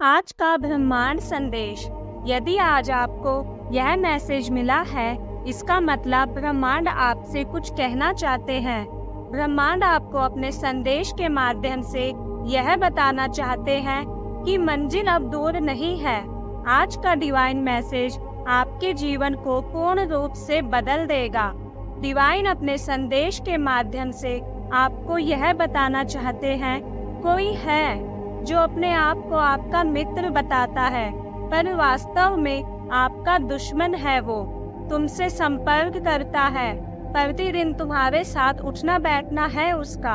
आज का ब्रह्मांड संदेश। यदि आज आपको यह मैसेज मिला है, इसका मतलब ब्रह्मांड आपसे कुछ कहना चाहते हैं। ब्रह्मांड आपको अपने संदेश के माध्यम से यह बताना चाहते हैं कि मंजिल अब दूर नहीं है। आज का डिवाइन मैसेज आपके जीवन को पूर्ण रूप से बदल देगा। डिवाइन अपने संदेश के माध्यम से आपको यह बताना चाहते हैं, कोई है जो अपने आप को आपका मित्र बताता है, पर वास्तव में आपका दुश्मन है। वो तुमसे संपर्क करता है, प्रतिदिन तुम्हारे साथ उठना बैठना है उसका।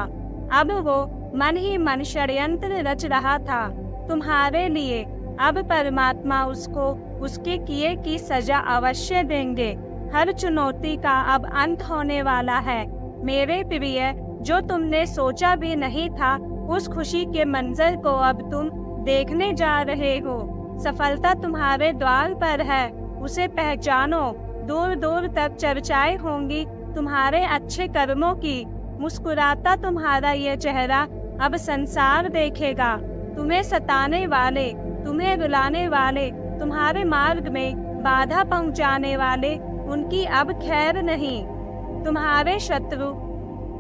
अब वो मन ही मन षड्यंत्र रच रहा था तुम्हारे लिए। अब परमात्मा उसको उसके किए की सजा अवश्य देंगे। हर चुनौती का अब अंत होने वाला है मेरे प्रिय। जो तुमने सोचा भी नहीं था, उस खुशी के मंजर को अब तुम देखने जा रहे हो। सफलता तुम्हारे द्वार पर है, उसे पहचानो। दूर दूर तक चर्चाएं होंगी तुम्हारे अच्छे कर्मों की। मुस्कुराता तुम्हारा ये चेहरा अब संसार देखेगा। तुम्हें सताने वाले, तुम्हें रुलाने वाले, तुम्हारे मार्ग में बाधा पहुंचाने वाले, उनकी अब खैर नहीं। तुम्हारे शत्रु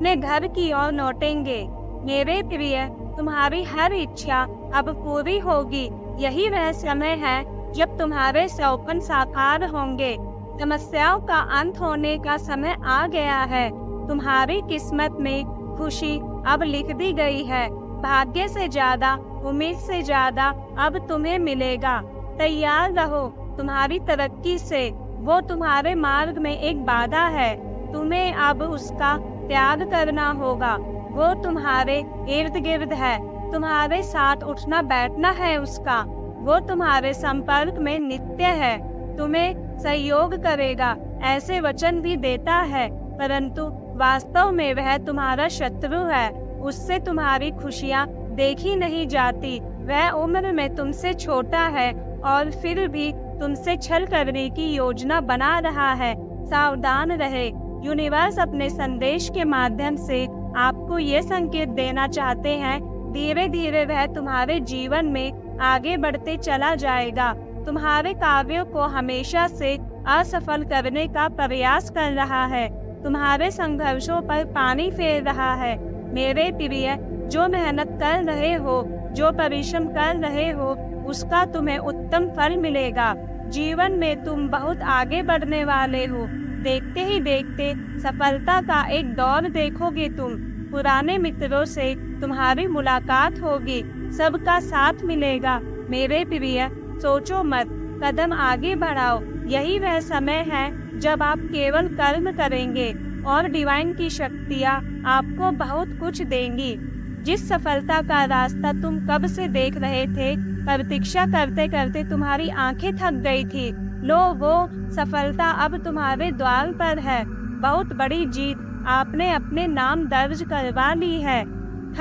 ने घर की ओर लौटेंगे मेरे प्रिय। तुम्हारी हर इच्छा अब पूरी होगी। यही वह समय है जब तुम्हारे सपने साकार होंगे। समस्याओं का अंत होने का समय आ गया है। तुम्हारी किस्मत में खुशी अब लिख दी गई है। भाग्य से ज्यादा, उम्मीद से ज्यादा अब तुम्हें मिलेगा। तैयार रहो तुम्हारी तरक्की से। वो तुम्हारे मार्ग में एक बाधा है, तुम्हें अब उसका त्याग करना होगा। वो तुम्हारे इर्द गिर्द है, तुम्हारे साथ उठना बैठना है उसका। वो तुम्हारे संपर्क में नित्य है, तुम्हें सहयोग करेगा ऐसे वचन भी देता है, परंतु वास्तव में वह तुम्हारा शत्रु है। उससे तुम्हारी खुशियाँ देखी नहीं जाती। वह उम्र में तुमसे छोटा है और फिर भी तुमसे छल करने की योजना बना रहा है। सावधान रहे। यूनिवर्स अपने संदेश के माध्यम से आपको ये संकेत देना चाहते हैं, धीरे धीरे वह तुम्हारे जीवन में आगे बढ़ते चला जाएगा। तुम्हारे कार्यों को हमेशा से असफल करने का प्रयास कर रहा है, तुम्हारे संघर्षों पर पानी फेर रहा है मेरे प्रिय। जो मेहनत कर रहे हो, जो परिश्रम कर रहे हो, उसका तुम्हें उत्तम फल मिलेगा। जीवन में तुम बहुत आगे बढ़ने वाले हो। देखते ही देखते सफलता का एक दौर देखोगे तुम। पुराने मित्रों से तुम्हारी मुलाकात होगी, सबका साथ मिलेगा मेरे प्रिय। सोचो मत, कदम आगे बढ़ाओ। यही वह समय है जब आप केवल कर्म करेंगे और डिवाइन की शक्तियाँ आपको बहुत कुछ देंगी। जिस सफलता का रास्ता तुम कब से देख रहे थे, प्रतीक्षा करते करते तुम्हारी आंखें थक गई थी, लो वो सफलता अब तुम्हारे द्वार पर है। बहुत बड़ी जीत आपने अपने नाम दर्ज करवा ली है।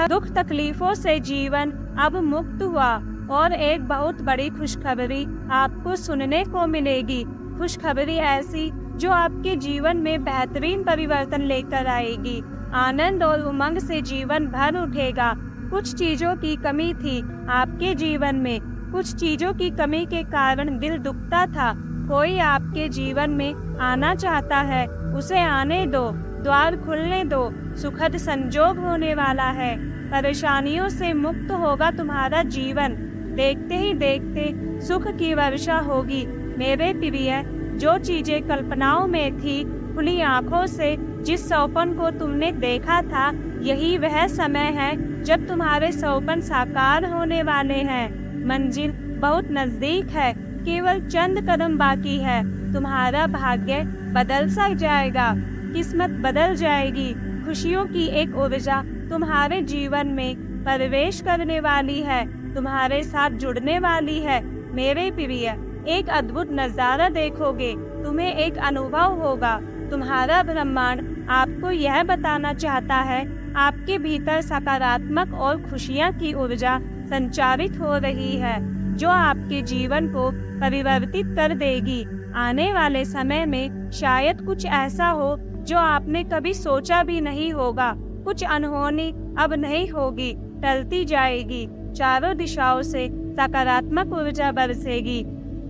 दुख तकलीफों से जीवन अब मुक्त हुआ और एक बहुत बड़ी खुशखबरी आपको सुनने को मिलेगी। खुशखबरी ऐसी जो आपके जीवन में बेहतरीन परिवर्तन लेकर आएगी। आनंद और उमंग से जीवन भर उठेगा। कुछ चीजों की कमी थी आपके जीवन में, कुछ चीजों की कमी के कारण दिल दुखता था। कोई आपके जीवन में आना चाहता है, उसे आने दो, द्वार खुलने दो। सुखद संजोग होने वाला है। परेशानियों से मुक्त होगा तुम्हारा जीवन। देखते ही देखते सुख की वर्षा होगी मेरे प्रिय। जो चीजें कल्पनाओं में थी, खुली आंखों से जिस सपन को तुमने देखा था, यही वह समय है जब तुम्हारे सपन साकार होने वाले हैं। मंजिल बहुत नजदीक है, केवल चंद कदम बाकी है। तुम्हारा भाग्य बदल सा जाएगा, किस्मत बदल जाएगी। खुशियों की एक ऊर्जा तुम्हारे जीवन में प्रवेश करने वाली है, तुम्हारे साथ जुड़ने वाली है मेरे प्रिय। एक अद्भुत नजारा देखोगे, तुम्हें एक अनुभव होगा। तुम्हारा ब्रह्मांड आपको यह बताना चाहता है, आपके भीतर सकारात्मक और खुशियाँ की ऊर्जा संचारित हो रही है, जो आपके जीवन को परिवर्तित कर देगी। आने वाले समय में शायद कुछ ऐसा हो जो आपने कभी सोचा भी नहीं होगा। कुछ अनहोनी अब नहीं होगी, टलती जाएगी। चारों दिशाओं से सकारात्मक ऊर्जा बरसेगी।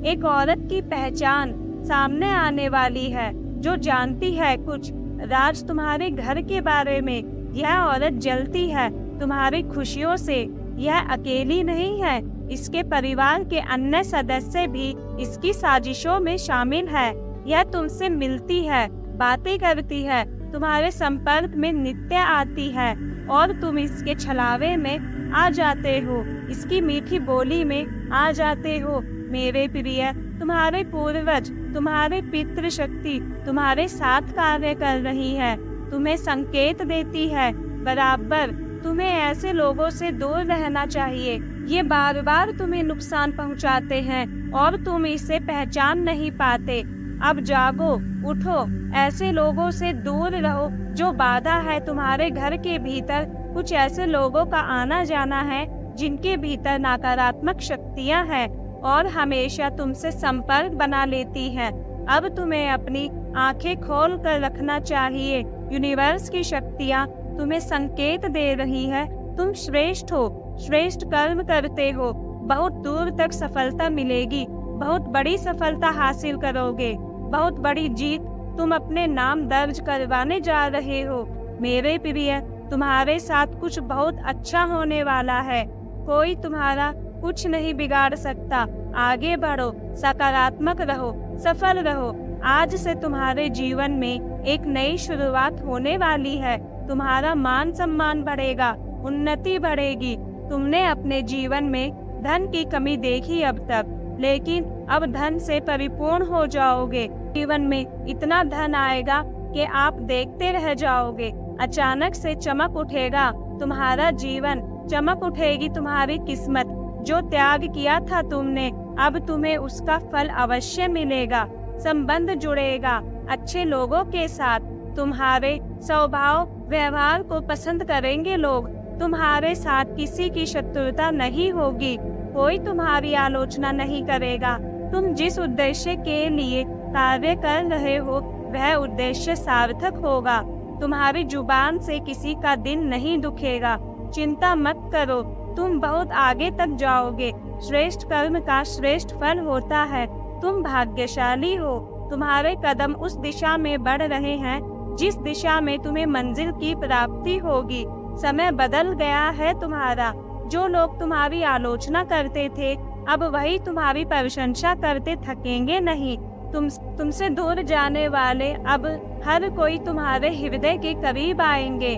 एक औरत की पहचान सामने आने वाली है जो जानती है कुछ राज तुम्हारे घर के बारे में। यह औरत जलती है तुम्हारी खुशियों से। यह अकेली नहीं है, इसके परिवार के अन्य सदस्य भी इसकी साजिशों में शामिल है। यह तुमसे मिलती है, बातें करती है, तुम्हारे संपर्क में नित्य आती है और तुम इसके छलावे में आ जाते हो, इसकी मीठी बोली में आ जाते हो। मेरे प्रिय, तुम्हारे पूर्वज, तुम्हारे पितृशक्ति तुम्हारे साथ कार्य कर रही है, तुम्हें संकेत देती है बराबर तुम्हें ऐसे लोगों से दूर रहना चाहिए। ये बार बार तुम्हें नुकसान पहुंचाते हैं और तुम इसे पहचान नहीं पाते। अब जागो, उठो, ऐसे लोगों से दूर रहो जो बाधा है तुम्हारे घर के भीतर। कुछ ऐसे लोगों का आना जाना है जिनके भीतर नकारात्मक शक्तियां हैं और हमेशा तुमसे संपर्क बना लेती हैं। अब तुम्हें अपनी आंखें खोल कर रखना चाहिए। यूनिवर्स की शक्तियां तुम्हें संकेत दे रही है, तुम श्रेष्ठ हो, श्रेष्ठ कर्म करते हो, बहुत दूर तक सफलता मिलेगी, बहुत बड़ी सफलता हासिल करोगे, बहुत बड़ी जीत तुम अपने नाम दर्ज करवाने जा रहे हो। मेरे प्रिय, तुम्हारे साथ कुछ बहुत अच्छा होने वाला है। कोई तुम्हारा कुछ नहीं बिगाड़ सकता। आगे बढ़ो, सकारात्मक रहो, सफल रहो। आज से तुम्हारे जीवन में एक नई शुरुआत होने वाली है। तुम्हारा मान सम्मान बढ़ेगा, उन्नति बढ़ेगी। तुमने अपने जीवन में धन की कमी देखी अब तक, लेकिन अब धन से परिपूर्ण हो जाओगे। जीवन में इतना धन आएगा कि आप देखते रह जाओगे। अचानक से चमक उठेगा तुम्हारा जीवन, चमक उठेगी तुम्हारी किस्मत। जो त्याग किया था तुमने, अब तुम्हें उसका फल अवश्य मिलेगा। संबंध जुड़ेगा अच्छे लोगों के साथ। तुम्हारे स्वभाव व्यवहार को पसंद करेंगे लोग। तुम्हारे साथ किसी की शत्रुता नहीं होगी, कोई तुम्हारी आलोचना नहीं करेगा। तुम जिस उद्देश्य के लिए कार्य कर रहे हो वह उद्देश्य सार्थक होगा। तुम्हारी जुबान से किसी का दिन नहीं दुखेगा। चिंता मत करो, तुम बहुत आगे तक जाओगे। श्रेष्ठ कर्म का श्रेष्ठ फल होता है। तुम भाग्यशाली हो। तुम्हारे कदम उस दिशा में बढ़ रहे हैं जिस दिशा में तुम्हें मंजिल की प्राप्ति होगी। समय बदल गया है तुम्हारा। जो लोग तुम्हारी आलोचना करते थे, अब वही तुम्हारी प्रशंसा करते थकेंगे नहीं। तुमसे दूर जाने वाले अब हर कोई तुम्हारे हृदय के करीब आएंगे।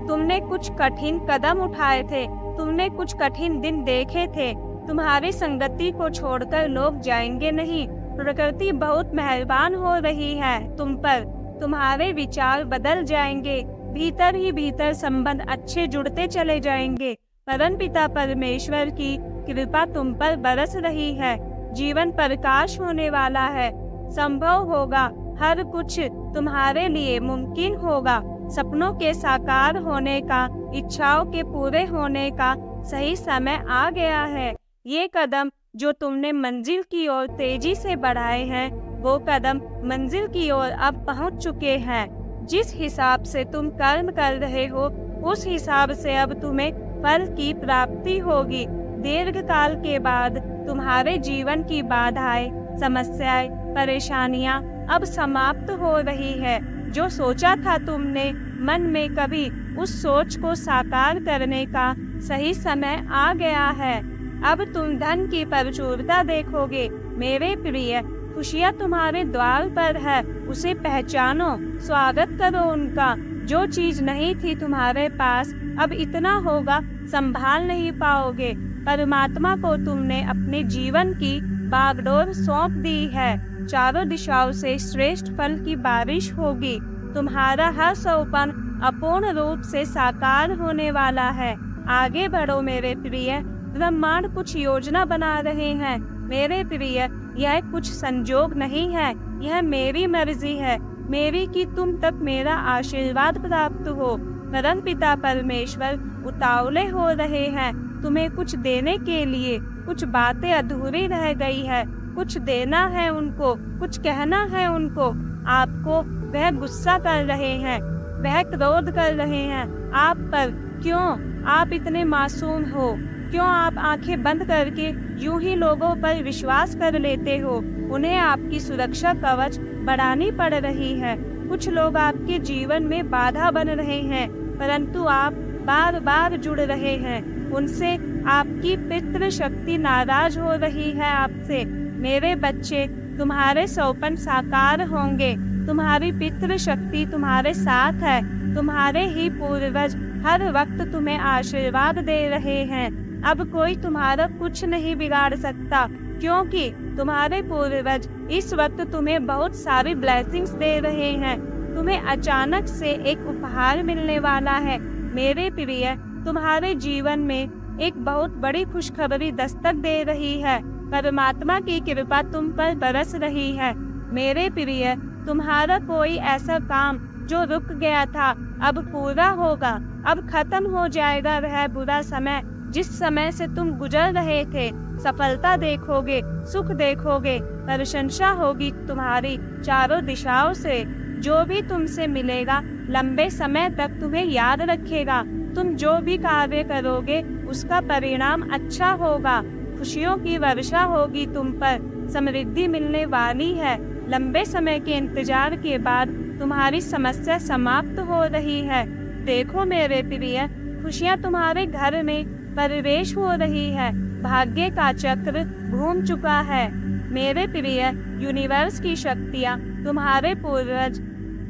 तुमने कुछ कठिन कदम उठाए थे, तुमने कुछ कठिन दिन देखे थे। तुम्हारी संगति को छोड़कर लोग जाएंगे नहीं। प्रकृति बहुत मेहरबान हो रही है तुम पर। तुम्हारे विचार बदल जाएंगे। भीतर ही भीतर संबंध अच्छे जुड़ते चले जाएंगे। परमपिता परमेश्वर की कृपा तुम पर बरस रही है। जीवन प्रकाश होने वाला है। संभव होगा, हर कुछ तुम्हारे लिए मुमकिन होगा। सपनों के साकार होने का, इच्छाओं के पूरे होने का सही समय आ गया है। ये कदम जो तुमने मंजिल की ओर तेजी से बढ़ाए हैं, वो कदम मंजिल की ओर अब पहुंच चुके हैं। जिस हिसाब से तुम कर्म कर रहे हो, उस हिसाब से अब तुम्हें फल की प्राप्ति होगी। दीर्घ काल के बाद तुम्हारे जीवन की बाधाएं, समस्याएं, परेशानियां अब समाप्त हो रही है। जो सोचा था तुमने मन में, कभी उस सोच को साकार करने का सही समय आ गया है। अब तुम धन की प्रचुरता देखोगे। मेरे प्रिय, खुशियाँ तुम्हारे द्वार पर है, उसे पहचानो, स्वागत करो उनका। जो चीज नहीं थी तुम्हारे पास, अब इतना होगा संभाल नहीं पाओगे। परमात्मा को तुमने अपने जीवन की बागडोर सौंप दी है। चारों दिशाओं से श्रेष्ठ फल की बारिश होगी। तुम्हारा हर सौपन अपूर्ण रूप से साकार होने वाला है। आगे बढ़ो मेरे प्रिय। ब्रह्मांड कुछ योजना बना रहे हैं मेरे प्रिय। यह कुछ संजोग नहीं है, यह मेरी मर्जी है, मेरी कि तुम तक मेरा आशीर्वाद प्राप्त हो। परमपिता परमेश्वर उतावले हो रहे हैं तुम्हें कुछ देने के लिए। कुछ बातें अधूरी रह गई है, कुछ देना है उनको, कुछ कहना है उनको। आपको वह गुस्सा कर रहे हैं, वह क्रोध कर रहे हैं आप पर। क्यों? आप इतने मासूम हो। क्यों आप आंखें बंद करके यूं ही लोगों पर विश्वास कर लेते हो? उन्हें आपकी सुरक्षा कवच बढ़ानी पड़ रही है। कुछ लोग आपके जीवन में बाधा बन रहे हैं, परंतु आप बार बार जुड़ रहे हैं उनसे। आपकी पितृ शक्ति नाराज हो रही है आपसे। मेरे बच्चे, तुम्हारे सौपन साकार होंगे। तुम्हारी पितृ शक्ति तुम्हारे साथ है। तुम्हारे ही पूर्वज हर वक्त तुम्हें आशीर्वाद दे रहे हैं। अब कोई तुम्हारा कुछ नहीं बिगाड़ सकता, क्योंकि तुम्हारे पूर्वज इस वक्त तुम्हें बहुत सारी ब्लेसिंग्स दे रहे हैं। तुम्हें अचानक से एक उपहार मिलने वाला है। मेरे प्रिय, तुम्हारे जीवन में एक बहुत बड़ी खुशखबरी दस्तक दे रही है। परमात्मा की कृपा तुम पर बरस रही है। मेरे प्रिय, तुम्हारा कोई ऐसा काम जो रुक गया था अब पूरा होगा। अब खत्म हो जाएगा वह बुरा समय जिस समय से तुम गुजर रहे थे। सफलता देखोगे, सुख देखोगे, प्रशंसा होगी तुम्हारी चारों दिशाओं से। जो भी तुमसे मिलेगा लंबे समय तक तुम्हें याद रखेगा। तुम जो भी कार्य करोगे उसका परिणाम अच्छा होगा। खुशियों की वर्षा होगी तुम पर। समृद्धि मिलने वाली है। लंबे समय के इंतजार के बाद तुम्हारी समस्या समाप्त हो रही है। देखो मेरे प्रिय, खुशियाँ तुम्हारे घर में प्रवेश हो रही है। भाग्य का चक्र घूम चुका है। मेरे प्रिय, यूनिवर्स की शक्तियाँ, तुम्हारे पूर्वज,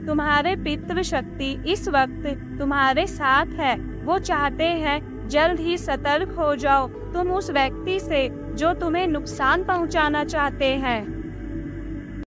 तुम्हारे पितृ शक्ति इस वक्त तुम्हारे साथ है। वो चाहते हैं जल्द ही सतर्क हो जाओ तुम उस व्यक्ति से जो तुम्हें नुकसान पहुंचाना चाहते हैं।